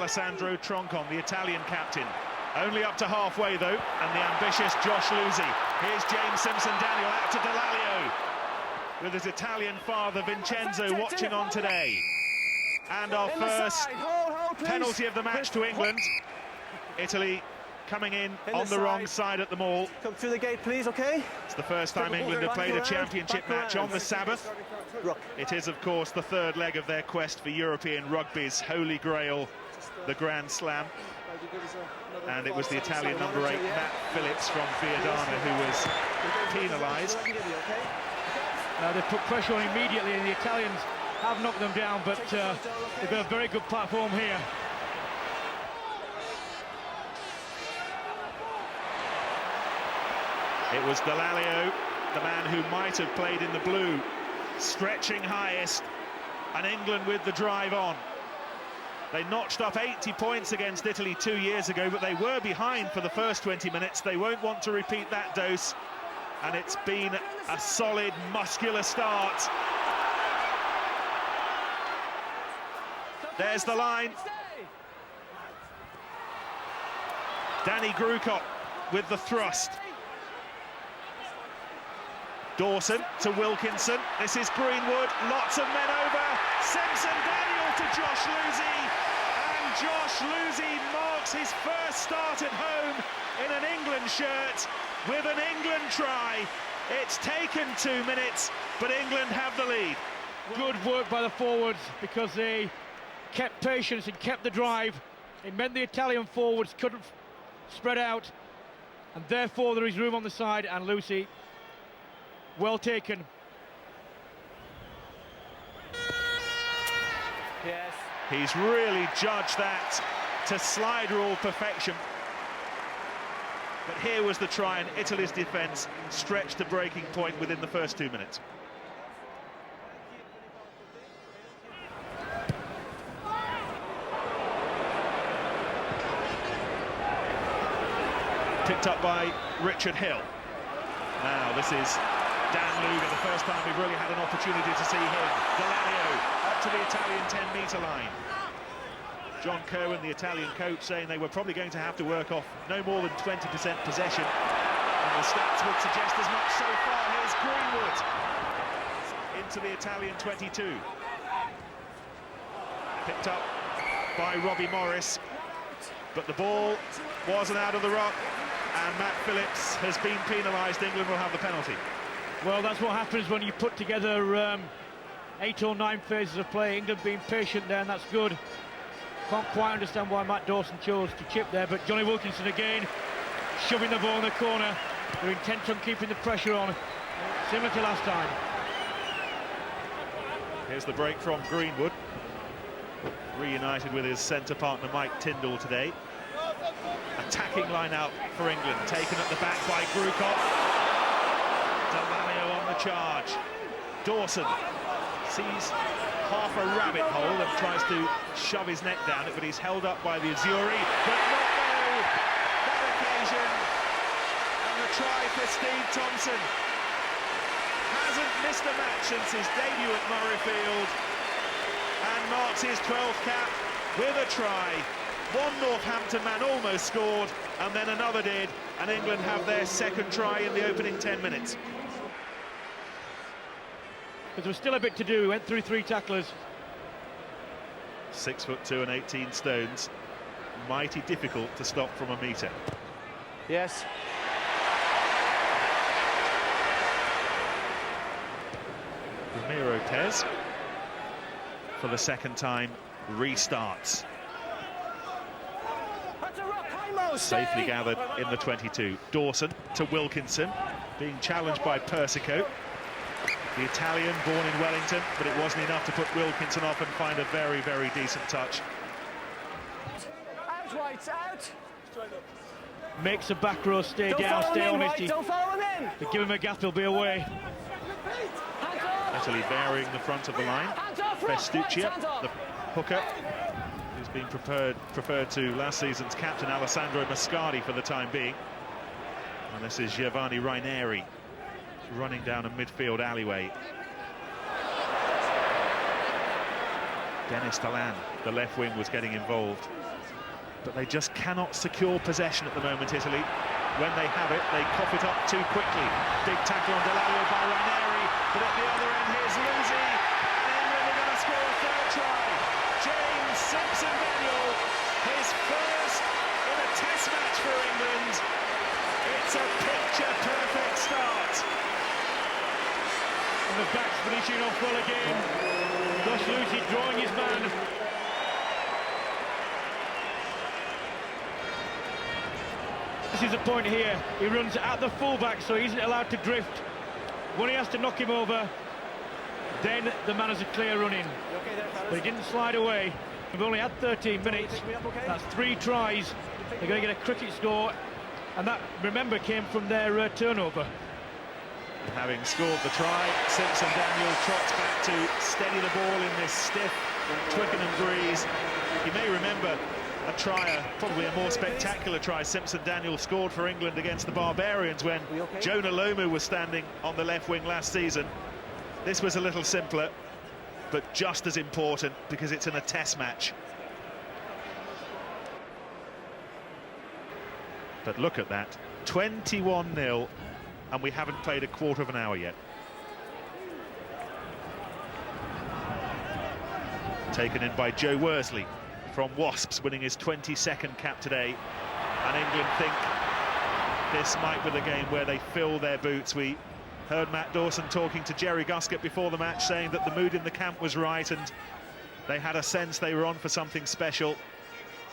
Alessandro Troncon, the Italian captain. Only up to halfway though, and the ambitious Josh Lucy. Here's James Simpson-Daniel out to Delalio, with his Italian father Vincenzo watching on today. And our first penalty of the match to England. Italy coming in on the wrong side at the maul. Come through the gate, please, okay? It's the first time England have played a championship match on the Sabbath. It is, of course, the third leg of their quest for European rugby's holy grail, the Grand Slam. And it was the Italian number 8, Matt Phillips from Viadana, who was penalised. They put pressure on immediately, and the Italians have knocked them down, but they've got a very good platform here. It was Delalio, the man who might have played in the blue, stretching highest, and England with the drive on. They notched up 80 points against Italy 2 years ago, but they were behind for the first 20 minutes. They won't want to repeat that dose, and it's been a solid, muscular start. There's the line. Danny Grukop with the thrust. Dawson to Wilkinson. This is Greenwood. Lots of men over. Simpson-Daniel to Josh Lucy. And Josh Lucy marks his first start at home in an England shirt with an England try. It's taken 2 minutes, but England have the lead. Good work by the forwards, because they kept patience and kept the drive. It meant the Italian forwards couldn't spread out, and therefore there is room on the side, and Lucy, well taken. Yes. He's really judged that to slide rule perfection. But here was the try, and Italy's defence stretched to breaking point within the first 2 minutes. Picked up by Richard Hill. Now this is Dan Luger, the first time we've really had an opportunity to see him. Delalio up to the Italian 10-metre line. John Kerwin, the Italian coach, saying they were probably going to have to work off no more than 20% possession. And the stats would suggest as much so far. Here's Greenwood into the Italian 22. Picked up by Robbie Morris, but the ball wasn't out of the ruck, and Matt Phillips has been penalised. England will have the penalty. Well, that's what happens when you put together 8 or 9 phases of play. England being patient there, and that's good. Can't quite understand why Matt Dawson chose to chip there, but Johnny Wilkinson again shoving the ball in the corner. They're intent on keeping the pressure on, similar to last time. Here's the break from Greenwood, reunited with his centre partner Mike Tyndall today. Attacking line out for England, taken at the back by Grukop. Delalio on the charge. Dawson sees half a rabbit hole and tries to shove his neck down it, but he's held up by the Azzurri. But not no, that occasion. And the try for Steve Thompson. Hasn't missed a match since his debut at Murrayfield, and marks his 12th cap with a try. One Northampton man almost scored, and then another did, and England have their second try in the opening 10 minutes. Because there was still a bit to do. He went through 3 tacklers. 6'2" and 18 stones. Mighty difficult to stop from a metre. Yes. Ramiro Pez, for the second time, restarts. Safely gathered in the 22. Dawson to Wilkinson, being challenged by Persico. The Italian, born in Wellington, but it wasn't enough to put Wilkinson off and find a very, very decent touch. Out, White, out! Makes the back row stay down, stay on it. Don't follow him in! They give him a gap, he'll be away. Italy bearing the front of the line. Festuccia, the hooker, who's been preferred to last season's captain Alessandro Mascardi for the time being. And this is Giovanni Raineri running down a midfield alleyway. Dennis Talan, the left wing, was getting involved. but they just cannot secure possession at the moment, Italy. When they have it, they cough it up too quickly. Big tackle on Delalio by Ranieri, but at the other end, here's Lucy. England are going to score a third try. James Simpson-Daniel, his first in a test match for England. It's a picture-perfect start. And the back's finishing off well again. Josh Lucy drawing his man. This is the point here. He runs at the fullback, so he isn't allowed to drift. When he has to knock him over, then the man has a clear run in. But he didn't slide away. We've only had 13 minutes. That's 3 tries. They're going to get a cricket score, and that, remember, came from their turnover. Having scored the try, Simpson-Daniel trots back to steady the ball in this stiff Twickenham breeze. You may remember a try, probably a more spectacular try, Simpson-Daniel scored for England against the Barbarians when Jonah Lomu was standing on the left wing last season. This was a little simpler, but just as important because it's in a test match. But look at that, 21-0, and we haven't played a quarter of an hour yet. Taken in by Joe Worsley from Wasps, winning his 22nd cap today. And England think this might be the game where they fill their boots. We heard Matt Dawson talking to Jerry Guscott before the match, saying that the mood in the camp was right and they had a sense they were on for something special.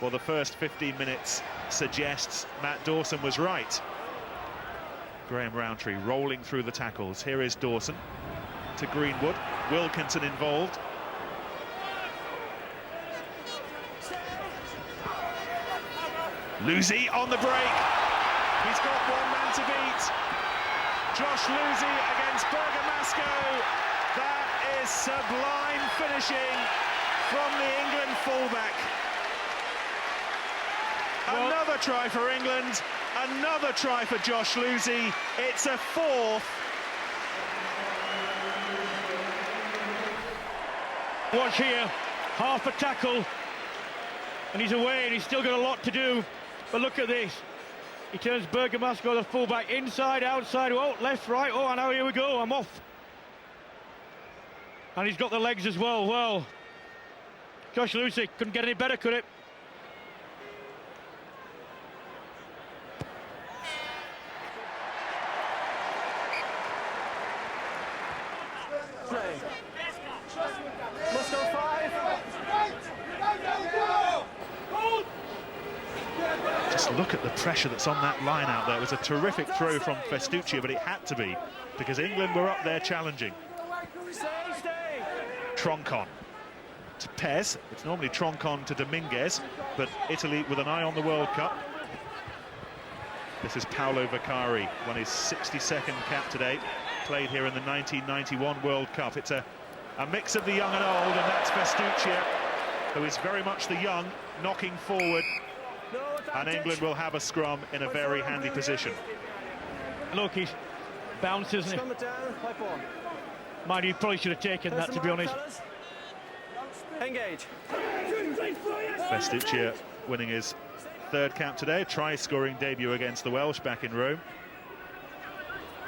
Well, the first 15 minutes suggests Matt Dawson was right. Graham Rowntree rolling through the tackles. Here is Dawson to Greenwood. Wilkinson involved. Lucy on the break. He's got one man to beat. Josh Lucy against Bergamasco. That is sublime finishing from the England fullback. Another try for England. Another try for Josh Lucy. It's a 4th. Watch here, half a tackle, and he's away, and he's still got a lot to do. But look at this. He turns Bergamasco, the fullback, inside, outside, oh, left, right, oh, and now here we go, I'm off. And he's got the legs as well. Well, Josh Lucy couldn't get any better, could it? Must go 5. Just look at the pressure that's on that line out there. It was a terrific throw from Festuccia, but it had to be because England were up there challenging. Troncon to Pez. It's normally Troncon to Dominguez, but Italy with an eye on the World Cup. This is Paolo Vaccari, won his 62nd cap today, played here in the 1991 World Cup. It's a mix of the young and old, and that's Festuccia, who is very much the young, knocking forward, and England will have a scrum in a very handy position. Look, he bounces. Mind you, he probably should have taken that, to be honest. Engage. Festuccia winning his 3rd cap today, try-scoring debut against the Welsh back in Rome.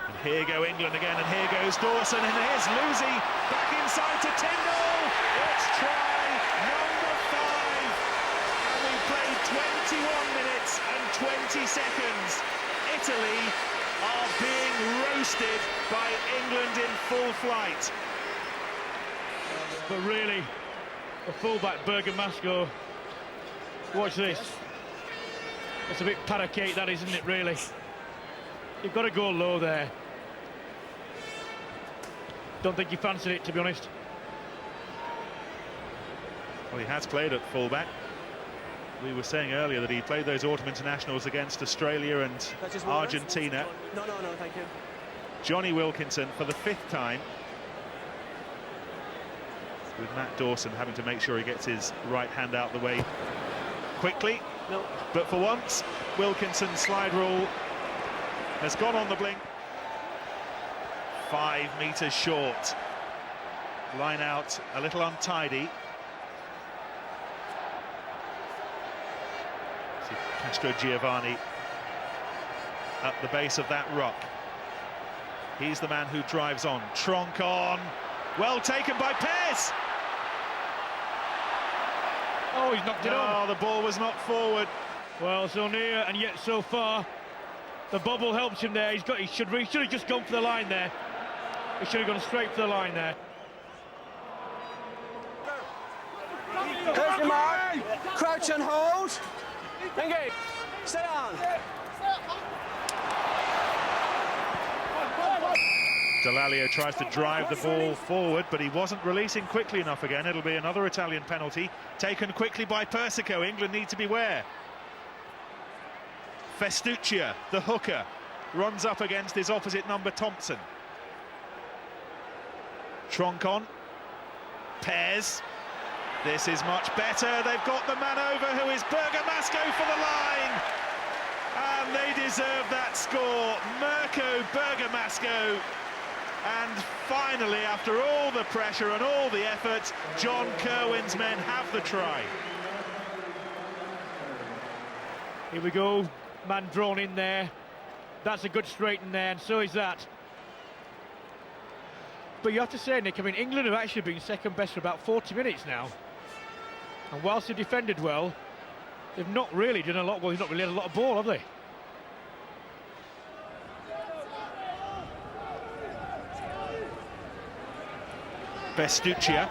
And here go England again, and here goes Dawson, and here's Lucy back inside to Tyndall. It's try number 5, and we played 21 minutes and 20 seconds. Italy are being roasted by England in full flight. But really, the fullback Bergamasco, watch this. It's a bit para-cake, that, isn't it, really? You've got to go low there. Don't think he fancied it, to be honest. Well, he has played at fullback. We were saying earlier that he played those autumn internationals against Australia and Argentina. No, thank you. Johnny Wilkinson for the 5th time, with Matt Dawson having to make sure he gets his right hand out the way quickly. No. But for once, Wilkinson's slide rule has gone on the blink. 5 metres short. Line out a little untidy. Castro Giovanni at the base of that rock. He's the man who drives on. Tronk on. Well taken by Pez. Oh, he's knocked it on. Oh, the ball was not forward. Well, so near and yet so far. The bubble helps him there. He should have just gone for the line there. He should have gone straight for the line there. There's your mark. Crouch and hold. Engage. Stay on. Dallaglio tries to drive the ball forward, but he wasn't releasing quickly enough again. It'll be another Italian penalty, taken quickly by Persico. England need to beware. Festuccia, the hooker, runs up against his opposite number, Thompson. Tronk on. Pez. This is much better. They've got the man over, who is Bergamasco, for the line. And they deserve that score. Mirko Bergamasco. And finally, after all the pressure and all the effort, John Kirwan's men have the try. Here we go. Man drawn in there. That's a good straighten there, and so is that. But you have to say, Nick, I mean, England have actually been second best for about 40 minutes now. And whilst they've defended well, they've not really done a lot. Well, they've not really had a lot of ball, have they? Festuccia,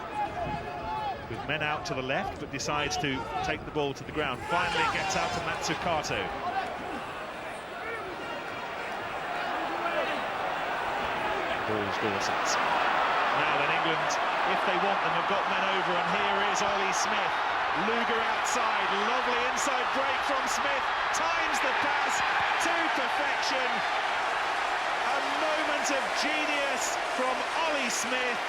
with men out to the left, but decides to take the ball to the ground. Finally gets out to Matsukato. Ball's Dawson's. Now then, England, if they want them, have got men over, and here is Ollie Smith. Luger outside, lovely inside break from Smith, times the pass to perfection. A moment of genius from Ollie Smith,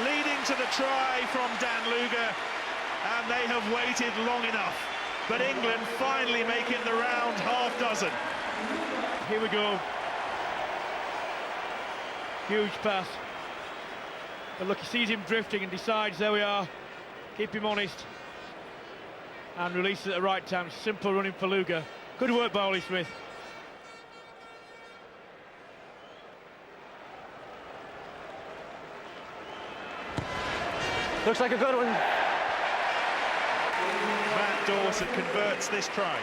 leading to the try from Dan Luger, and they have waited long enough. But England finally making the round half dozen. Here we go. Huge pass. But look, he sees him drifting and decides, there we are, keep him honest. And releases at the right time. Simple running for Luger. Good work by Ollie Smith. Looks like a good one. Matt Dawson converts this try.